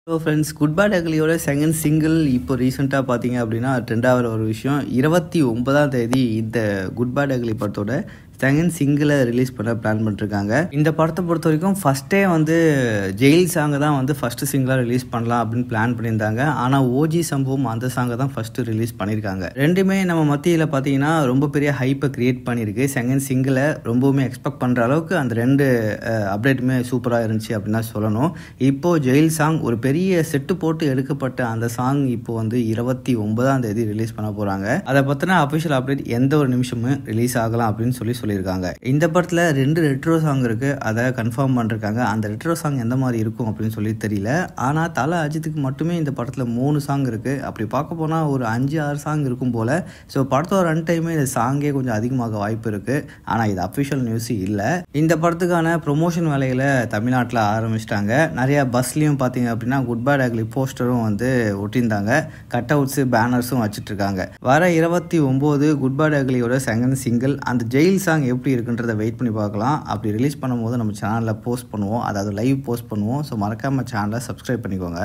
Hello friends, Good Bad அக்லியோட second single இப்போ ரீசெண்டாக பார்த்தீங்க அப்படின்னா ட்ரெண்டாகிற ஒரு விஷயம். 29ஆம் தேதி இந்த குட் பேட் அக்லி படத்தோட செகண்ட் சிங்கிளை ரிலீஸ் பண்ண பிளான் பண்ணிருக்காங்க. இந்த படத்தை பொறுத்த வரைக்கும் ஃபஸ்ட்டே ஜெயில் சாங்கை தான் ஃபஸ்ட்டு சிங்கிளாக ரிலீஸ் பண்ணலாம் அப்படின்னு பிளான் பண்ணியிருந்தாங்க. ஆனால் ஓஜி சம்பவம் அந்த சாங்கை தான் ஃபஸ்ட்டு ரிலீஸ் பண்ணியிருக்காங்க. ரெண்டுமே நம்ம மத்தியில் பார்த்தீங்கன்னா ரொம்ப பெரிய ஹைப்பை கிரியேட் பண்ணியிருக்கு. செகண்ட் சிங்கிளை ரொம்பவுமே எக்ஸ்பெக்ட் பண்ணுற அளவுக்கு அந்த ரெண்டு அப்டேட்டுமே சூப்பராக இருந்துச்சு அப்படின்னு தான் சொல்லணும். இப்போது ஜெயில் சாங் ஒரு பெரிய செட்டு போட்டு எடுக்கப்பட்ட அந்த சாங் இப்போ 29ஆம் தேதி ரிலீஸ் பண்ண போகிறாங்க. அதை பற்றின அஃபிஷியல் அப்டேட் எந்த ஒரு நிமிஷமும் ரிலீஸ் ஆகலாம் அப்படின்னு சொல்லியிருக்காங்க. இந்த படத்தில் 2 ரெட்ரோ சாங் இருக்கு, அதை கன்ஃபார்ம் பண்ணிருக்காங்க. அந்த ரெட்ரோ சாங் எந்த மாதிரி இருக்கும் அப்படின்னு சொல்லி தெரியல. ஆனால் தல அஜித்துக்கு மட்டுமே இந்த படத்தில் 3 சாங் இருக்கு. அப்படி பார்க்க போனால் ஒரு 5-6 சாங் இருக்கும் போல. ஸோ படத்தோட ரன் டைமே இந்த சாங்கே கொஞ்சம் அதிகமாக வாய்ப்பு இருக்கு. ஆனால் இது அஃபிஷியல் நியூஸ் இல்லை. இந்த படத்துக்கான ப்ரொமோஷன் வேலைகளை தமிழ்நாட்டில் ஆரம்பிச்சிட்டாங்க. நிறைய பஸ்லையும் பார்த்தீங்க அப்படின்னா குட் பேட் அக்லி போஸ்டரும் ஒட்டியிருந்தாங்க. கட் அவுட்ஸு பேனர்ஸும் வச்சுட்டு இருக்காங்க. வர 29 குட் பேட் அக்லியோட செகண்ட் சிங்கிள் அந்த ஜெயில் சாங் எப்படி இருக்குன்றதை வெயிட் பண்ணி பார்க்கலாம். அப்படி ரிலீஸ் பண்ணும்போது நம்ம சேனலில் போஸ்ட் பண்ணுவோம், அதாவது லைவ் போஸ்ட் பண்ணுவோம். ஸோ மறக்காமல் சேனலை சப்ஸ்கிரைப் பண்ணிக்கோங்க.